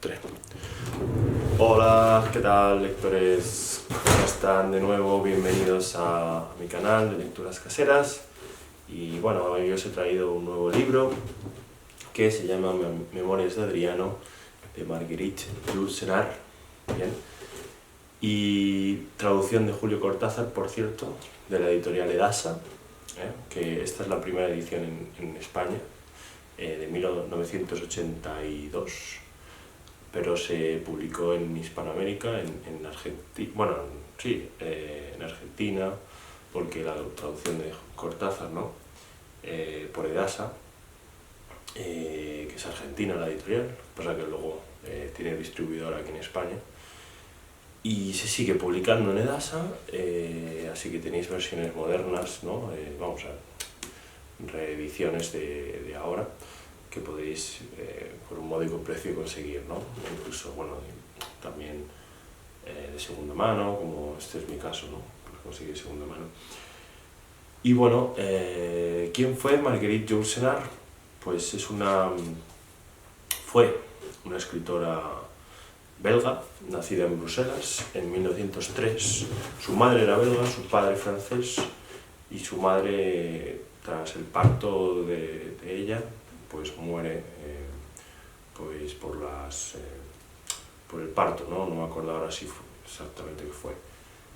Tres. Hola, ¿qué tal, lectores? ¿Cómo están de nuevo? Bienvenidos a mi canal de lecturas caseras. Y bueno, hoy os he traído un nuevo libro que se llama Memorias de Adriano, de Marguerite Yourcenar. Bien. Y traducción de Julio Cortázar, por cierto, de la editorial Edasa, que esta es la primera edición en España, de 1982. Pero se publicó en Hispanoamérica, en Argentina, bueno, sí, en Argentina, porque la traducción de Cortázar, ¿no? Por Edasa, que es argentina la editorial, pasa que luego tiene distribuidor aquí en España, y se sigue publicando en Edasa, así que tenéis versiones modernas, ¿no? Vamos a reediciones de ahora, que podéis por un módico precio conseguir, ¿no? Incluso, bueno, también de segunda mano, como este es mi caso, ¿no? Conseguir de segunda mano. Y bueno, ¿quién fue Marguerite Yourcenar? Pues fue una escritora belga, nacida en Bruselas en 1903. Su madre era belga, su padre francés, y su madre, tras el parto de ella, pues muere pues por el parto, ¿no? No me acuerdo ahora si fue exactamente qué fue.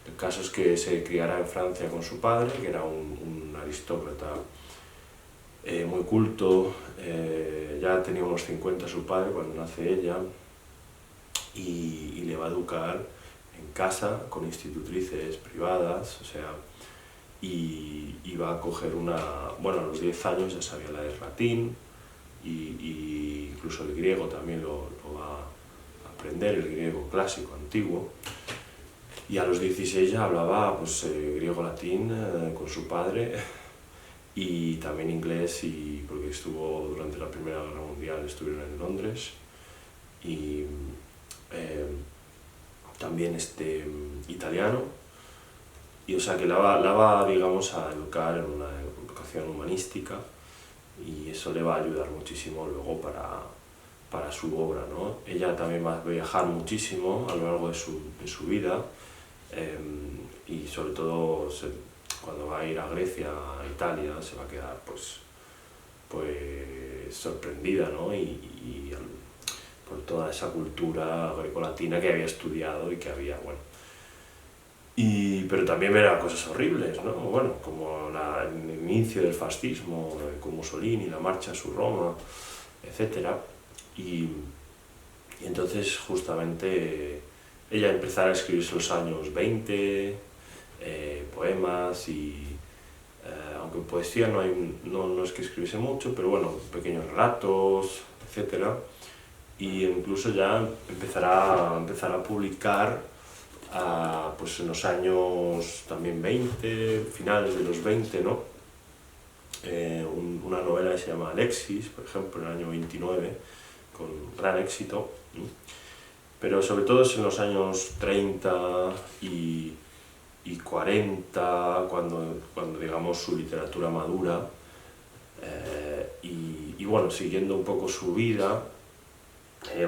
El caso es que se criará en Francia con su padre, que era un aristócrata muy culto. Ya tenía unos 50 su padre cuando nace ella, y le va a educar en casa con institutrices privadas, o sea, y va a coger bueno, a los 10 años ya sabía leer latín, y incluso el griego también lo va a aprender, el griego clásico, antiguo, y a los 16 ya hablaba pues, griego-latín con su padre, y también inglés, porque estuvo durante la Primera Guerra Mundial, estuvieron en Londres, y también italiano, y o sea que la va, digamos, a educar en una educación humanística, y eso le va a ayudar muchísimo luego para su obra, ¿no? Ella también va a viajar muchísimo a lo largo de su vida, y sobre todo cuando va a ir a Grecia, a Italia, se va a quedar pues sorprendida, ¿no? Por toda esa cultura grecolatina que había estudiado y que había, bueno. Pero también verá cosas horribles, ¿no? Bueno, como el inicio del fascismo, con Mussolini, la marcha a su Roma, etc. Y entonces justamente ella empezará a escribirse en los años 20, poemas, aunque en poesía no es que escribiese mucho, pero bueno, pequeños relatos, etc. Y incluso ya empezará a publicar pues en los años también 20, finales de los 20, ¿no? Una novela que se llama Alexis, por ejemplo, en el año 29, con gran éxito, ¿no? Pero sobre todo es en los años 30 y 40, cuando digamos su literatura madura, y bueno, siguiendo un poco su vida,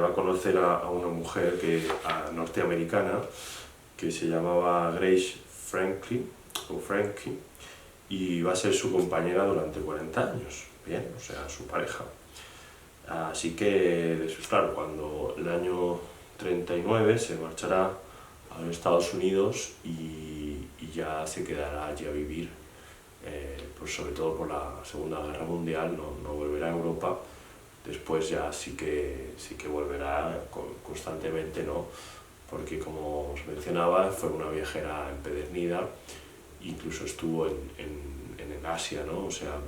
va a conocer a una mujer norteamericana, que se llamaba Grace Franklin, y va a ser su compañera durante 40 años, bien, o sea, su pareja. Así que, claro, cuando el año 39 se marchará a los Estados Unidos y ya se quedará allí a vivir, pues sobre todo por la Segunda Guerra Mundial, no volverá a Europa. Después ya sí que volverá constantemente, ¿no? Porque, como os mencionaba, fue una viajera empedernida, incluso estuvo en Asia, ¿no? O sea,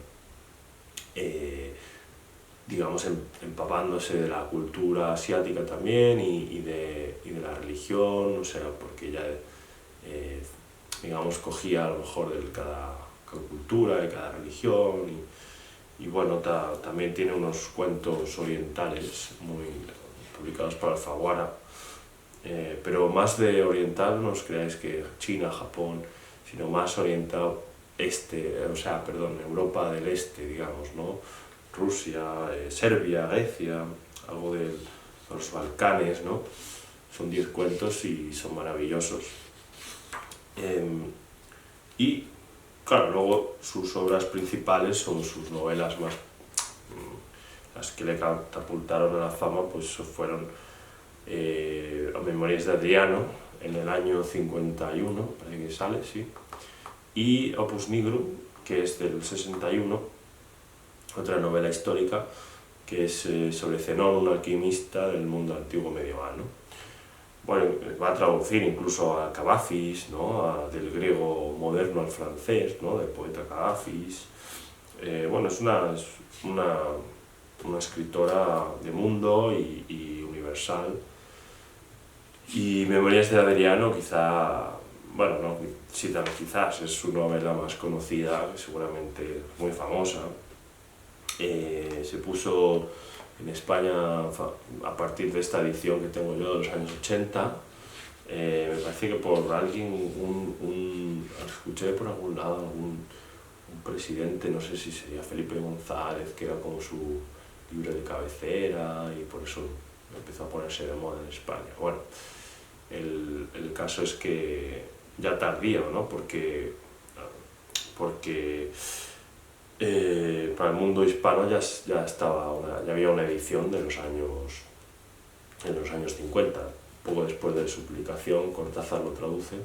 digamos, empapándose de la cultura asiática también, y de la religión, o sea, porque ella, digamos, cogía a lo mejor de cada cultura, de cada religión, y bueno, también tiene unos cuentos orientales muy publicados por Alfaguara, pero más de oriental, no os creáis que China, Japón, sino más orientado Europa del Este, digamos, ¿no? Rusia, Serbia, Grecia, algo los Balcanes, ¿no? Son 10 cuentos y son maravillosos. Y claro, luego sus obras principales son sus novelas más, las que le catapultaron a la fama, pues fueron Memorias de Adriano, en el año 51, parece que sale, sí, y Opus Nigrum, que es del 61, otra novela histórica, que es sobre Zenón, un alquimista del mundo antiguo medieval, ¿no? Bueno, va a traducir incluso a Cavafis, ¿no? Del griego moderno al francés, ¿no? Del poeta Cavafis. Bueno, es una escritora de mundo y universal. Y Memorias de Adriano, quizá, bueno, no, sí, quizás es su novela más conocida, seguramente muy famosa. Se puso en España a partir de esta edición que tengo yo de los años 80. Me parece que por alguien, escuché por algún lado, un presidente, no sé si sería Felipe González, que era como su libro de cabecera y por eso empezó a ponerse de moda en España. Bueno, el caso es que ya tardío, ¿no? Porque para el mundo hispano ya había una edición de en los años 50. Poco después de su publicación, Cortázar lo traduce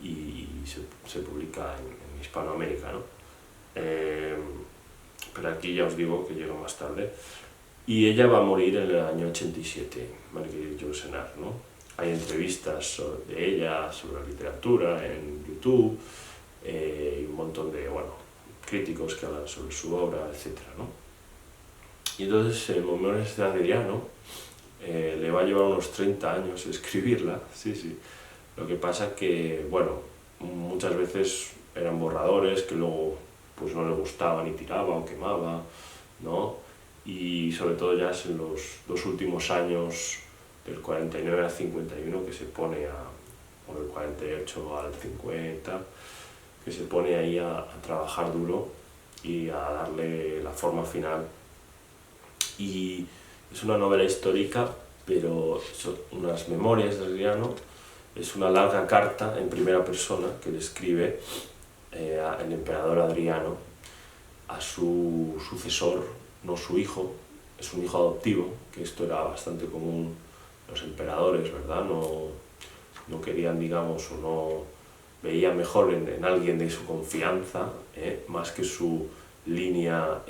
y se publica en Hispanoamérica, ¿no? Pero aquí ya os digo que llega más tarde. Y ella va a morir en el año 87, Marguerite Yourcenar, ¿no? Hay entrevistas de ella sobre la literatura en YouTube, y un montón de, críticos que hablan sobre su obra, etc., ¿no? Y entonces, Memorias de Adriano le va a llevar unos 30 años escribirla, sí. Lo que pasa que, muchas veces eran borradores que luego pues no le gustaban y tiraba o quemaba, ¿no? Y sobre todo ya es en los 2 últimos años, del 49 al 51, que se pone o del 48 al 50, que se pone ahí a trabajar duro y a darle la forma final. Y es una novela histórica, pero son unas memorias de Adriano, es una larga carta en primera persona que le escribe el emperador Adriano a su sucesor, no su hijo, es un hijo adoptivo, que esto era bastante común. Los emperadores, ¿verdad? No querían, digamos, o no veían mejor en alguien de su confianza, más que su línea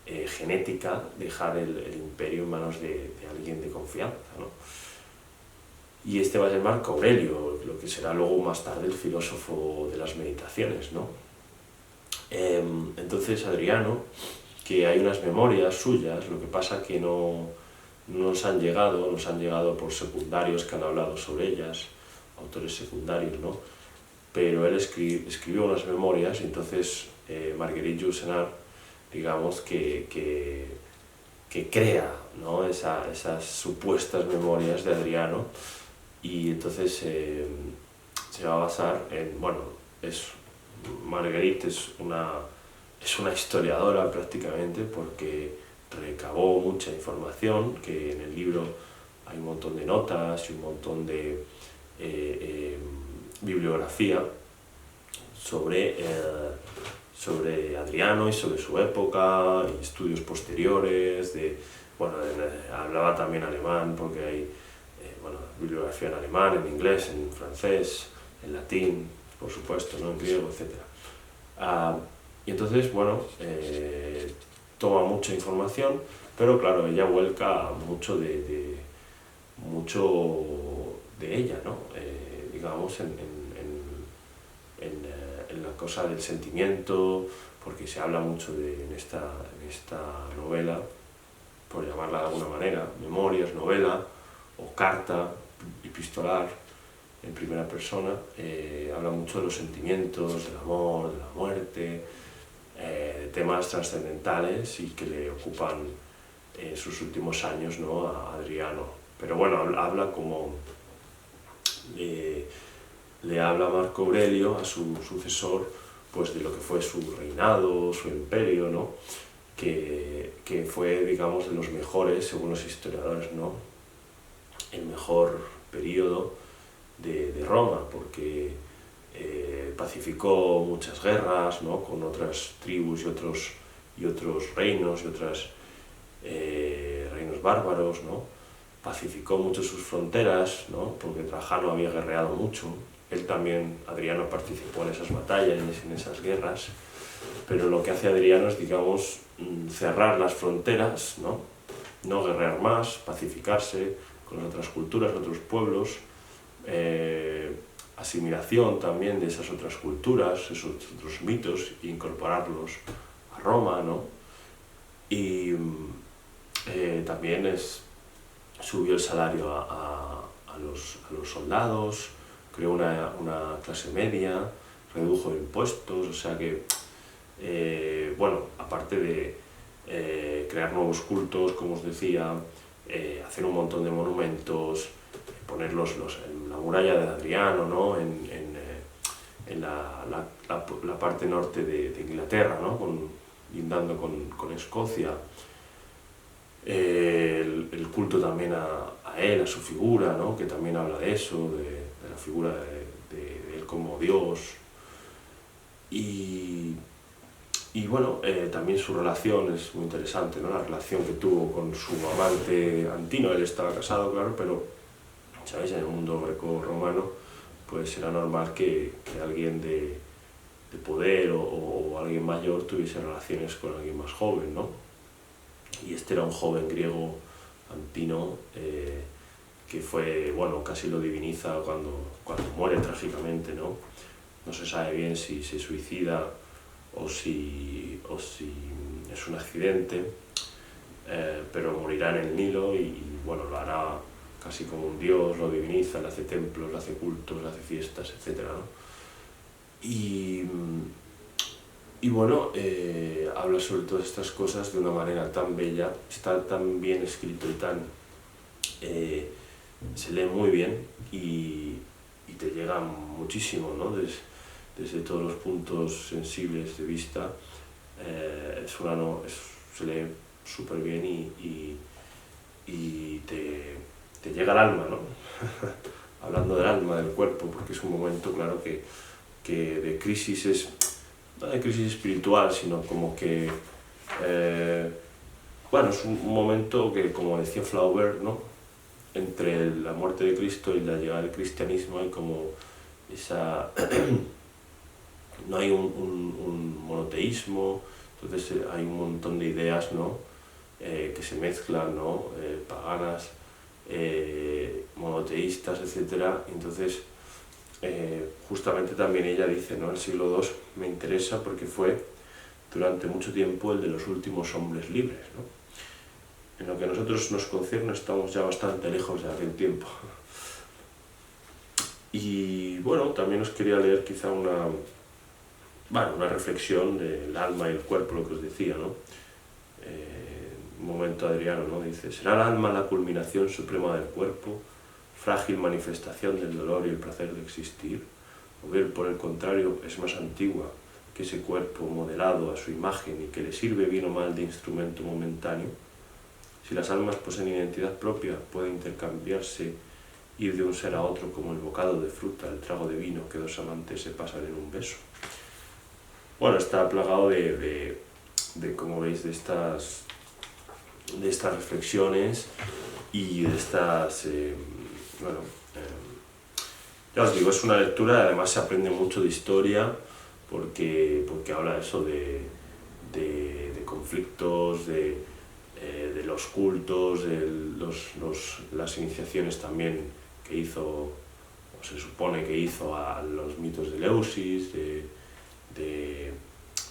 genética, dejar el imperio en manos de alguien de confianza, ¿no? Y este va a ser Marco Aurelio, lo que será luego más tarde el filósofo de las meditaciones, ¿no? Entonces Adriano, que hay unas memorias suyas, lo que pasa que no nos han llegado por secundarios que han hablado sobre ellas, autores secundarios, ¿no? Pero él escribió unas memorias, y entonces Marguerite Yourcenar, digamos, que crea, ¿no? esas supuestas memorias de Adriano, y entonces se va a basar en, Marguerite es una historiadora prácticamente, porque recabó mucha información, que en el libro hay un montón de notas y un montón de bibliografía sobre Adriano y sobre su época, y estudios posteriores, hablaba también alemán, porque hay bibliografía en alemán, en inglés, en francés, en latín, por supuesto, ¿no? En griego, etc. Y entonces, toma mucha información, pero claro, ella vuelca mucho de ella, ¿no? Digamos, en la cosa del sentimiento, porque se habla mucho en esta novela, por llamarla de alguna manera, memorias, novela o carta epistolar en primera persona. Habla mucho de los sentimientos, del amor, de la muerte, temas trascendentales y que le ocupan en sus últimos años, ¿no? A Adriano. Pero habla como le habla a Marco Aurelio, a su sucesor, pues de lo que fue su reinado, su imperio, ¿no? que fue, digamos, de los mejores, según los historiadores, ¿no? El mejor periodo de Roma, porque pacificó muchas guerras, ¿no? Con otras tribus y otros reinos y otros reinos bárbaros, ¿no? Pacificó mucho sus fronteras, ¿no? Porque Trajano había guerreado mucho. Él también, Adriano, participó en esas batallas, en esas guerras, pero lo que hace Adriano es, digamos, cerrar las fronteras, ¿no? No guerrear más, pacificarse con las otras culturas, otros pueblos, asimilación también de esas otras culturas, esos otros mitos, e incorporarlos a Roma, ¿no? Y también subió el salario a los soldados, creó una clase media, redujo impuestos, o sea que, bueno, aparte de crear nuevos cultos, como os decía, hacer un montón de monumentos, ponerlos en la muralla de Adriano, ¿no? En la parte norte de Inglaterra, ¿no? Lindando con Escocia. El culto también a él, a su figura, ¿no? Que también habla de eso, de la figura de él como Dios. Y bueno, también su relación es muy interesante, ¿no? La relación que tuvo con su amante Antino. Él estaba casado, claro, pero, ¿sabéis? En el mundo greco-romano, pues era normal que alguien de poder o alguien mayor tuviese relaciones con alguien más joven, ¿no? Y este era un joven griego, Antino, que fue, bueno, casi lo diviniza cuando muere trágicamente, ¿no? No se sabe bien si se suicida o si es un accidente, pero morirá en el Nilo y bueno, lo hará casi como un dios, lo diviniza, le hace templos, le hace cultos, le hace fiestas, etc., ¿no? Y bueno, habla sobre todas estas cosas de una manera tan bella, está tan bien escrito y se lee muy bien y te llega muchísimo, ¿no? Desde todos los puntos sensibles de vista, se lee súper bien y te llega al alma, ¿no? Hablando del alma, del cuerpo, porque es un momento, claro, que de crisis no de crisis espiritual, sino como que, bueno, es un momento que, como decía Flaubert, ¿no? Entre la muerte de Cristo y la llegada del cristianismo hay como esa... no hay un monoteísmo, entonces hay un montón de ideas, ¿no? Que se mezclan, ¿no? Paganas, monoteístas, etc. Entonces, justamente también ella dice, ¿no? El siglo II me interesa porque fue durante mucho tiempo el de los últimos hombres libres, ¿no? En lo que a nosotros nos concierne estamos ya bastante lejos de aquel tiempo. Y bueno, también os quería leer quizá una reflexión del alma y el cuerpo, lo que os decía, ¿no? Un momento Adriano, ¿no? Dice: ¿será el alma la culminación suprema del cuerpo, frágil manifestación del dolor y el placer de existir? ¿O bien, por el contrario, es más antigua que ese cuerpo modelado a su imagen y que le sirve bien o mal de instrumento momentáneo? Si las almas poseen identidad propia, pueden intercambiarse, ir de un ser a otro como el bocado de fruta, el trago de vino que dos amantes se pasan en un beso. Bueno, está plagado de como veis, de estas reflexiones y de estas, ya os digo, es una lectura, además se aprende mucho de historia, porque habla eso de conflictos, de los cultos, de las iniciaciones también que hizo, o se supone que hizo, a los mitos de Eleusis, de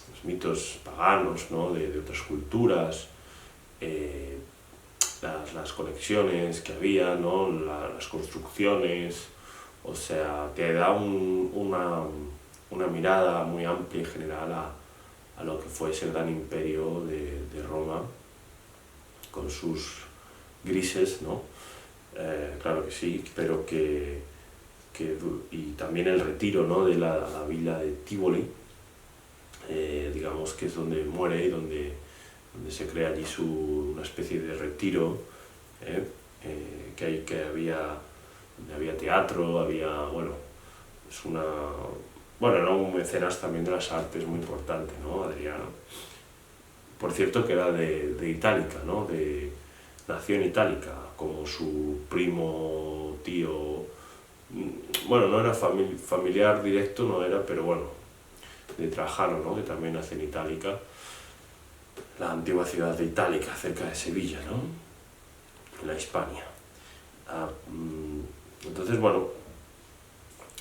los mitos paganos, ¿no? de otras culturas, las conexiones que había, ¿no? Las construcciones, o sea, te da una mirada muy amplia y general a lo que fue ese gran imperio de Roma, con sus grises, ¿no? Claro que sí, pero y también el retiro, ¿no? De la villa de Tivoli, digamos que es donde muere y donde donde se crea allí una especie de retiro, que había teatro, bueno, era un mecenas también de las artes muy importante, ¿no? Adriano. Por cierto, que era de Itálica, ¿no? Nació en Itálica, como su primo, tío, bueno, no era familiar directo, no era, pero bueno, de Trajano, ¿no? Que también nace en Itálica, la antigua ciudad de Itálica, cerca de Sevilla, ¿no? En la Hispania. Entonces, bueno,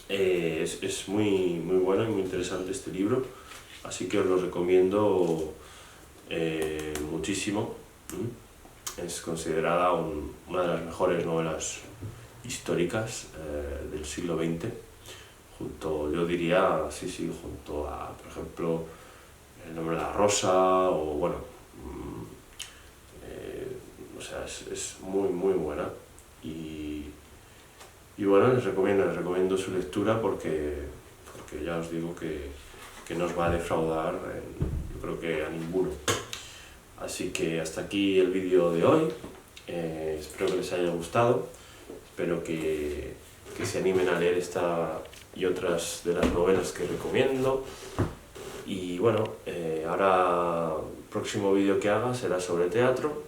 es muy bueno y muy interesante este libro, así que os lo recomiendo muchísimo. Es considerada una de las mejores novelas históricas del siglo XX, yo diría, junto a, por ejemplo, El nombre de la rosa, o bueno, es muy buena, y bueno, les recomiendo su lectura porque ya os digo que no os va a defraudar, yo creo que a ninguno. Así que hasta aquí el vídeo de hoy, espero que les haya gustado, espero que se animen a leer esta y otras de las novelas que recomiendo. Y bueno, ahora el próximo vídeo que haga será sobre teatro,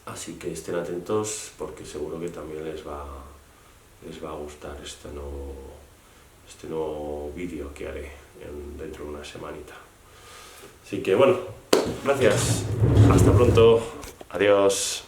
así que estén atentos porque seguro que también les va a gustar este nuevo vídeo que haré dentro de una semanita. Así que bueno, gracias, hasta pronto, adiós.